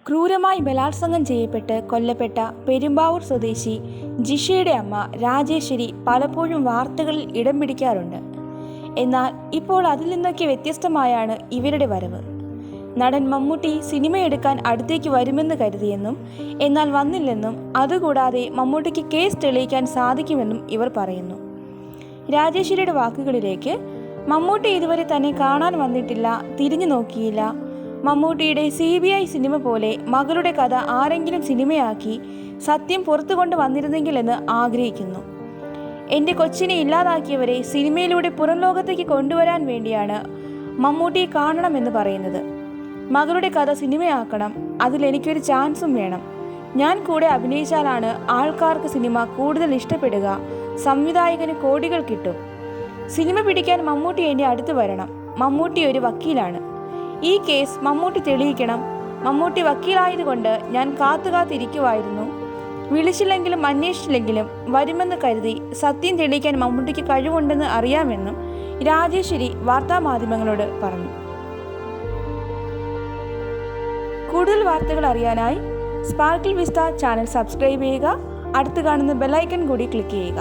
ക്രൂരമായി ബലാത്സംഗം ചെയ്യപ്പെട്ട് കൊല്ലപ്പെട്ട പെരുമ്പാവൂർ സ്വദേശി ജിഷയുടെ അമ്മ രാജേശ്വരി പലപ്പോഴും വാർത്തകളിൽ ഇടം പിടിക്കാറുണ്ട്. എന്നാൽ ഇപ്പോൾ അതിൽ നിന്നൊക്കെ വ്യത്യസ്തമായാണ് ഇവരുടെ വരവ്. നടൻ മമ്മൂട്ടി സിനിമയെടുക്കാൻ അടുത്തേക്ക് വരുമെന്ന് കരുതിയെന്നും എന്നാൽ വന്നില്ലെന്നും അതുകൂടാതെ മമ്മൂട്ടിക്ക് കേസ് തെളിയിക്കാൻ സാധിക്കുമെന്നും ഇവർ പറയുന്നു. രാജേശ്വരിയുടെ വാക്കുകളിലേക്ക്, മമ്മൂട്ടി ഇതുവരെ തന്നെ കാണാൻ വന്നിട്ടില്ല, തിരിഞ്ഞു നോക്കിയില്ല. മമ്മൂട്ടിയുടെ CBI സിനിമ പോലെ മകളുടെ കഥ ആരെങ്കിലും സിനിമയാക്കി സത്യം പുറത്തു കൊണ്ട് വന്നിരുന്നെങ്കിൽ എന്ന് ആഗ്രഹിക്കുന്നു. എൻ്റെ കൊച്ചിനെ ഇല്ലാതാക്കിയവരെ സിനിമയിലൂടെ പുറം ലോകത്തേക്ക് കൊണ്ടുവരാൻ വേണ്ടിയാണ് മമ്മൂട്ടിയെ കാണണമെന്ന് പറയുന്നത്. മകളുടെ കഥ സിനിമയാക്കണം, അതിലെനിക്കൊരു ചാൻസും വേണം. ഞാൻ കൂടെ അഭിനയിച്ചാലാണ് ആൾക്കാർക്ക് സിനിമ കൂടുതൽ ഇഷ്ടപ്പെടുക, സംവിധായകന് കോടികൾ കിട്ടും. സിനിമ പിടിക്കാൻ മമ്മൂട്ടി എൻ്റെ അടുത്ത് വരണം. മമ്മൂട്ടി ഒരു വക്കീലാണ്. ഈ കേസ് മമ്മൂട്ടി തെളിയിക്കണം. മമ്മൂട്ടി വക്കീലായതുകൊണ്ട് ഞാൻ കാത്തുകാത്തിരിക്കുമായിരുന്നു. വിളിച്ചില്ലെങ്കിലും അന്വേഷിച്ചില്ലെങ്കിലും വരുമെന്ന് കരുതി സത്യം തെളിയിക്കാൻ മമ്മൂട്ടിക്ക് കഴിവുണ്ടെന്ന് അറിയാമെന്നും രാജേശ്വരി വാർത്താമാധ്യമങ്ങളോട് പറഞ്ഞു. കൂടുതൽ വാർത്തകൾ അറിയാനായി സ്പാർക്കിൾ വിസ്ത ചാനൽ സബ്സ്ക്രൈബ് ചെയ്യുക. അടുത്ത് കാണുന്ന ബെല്ലൈക്കൺ കൂടി ക്ലിക്ക് ചെയ്യുക.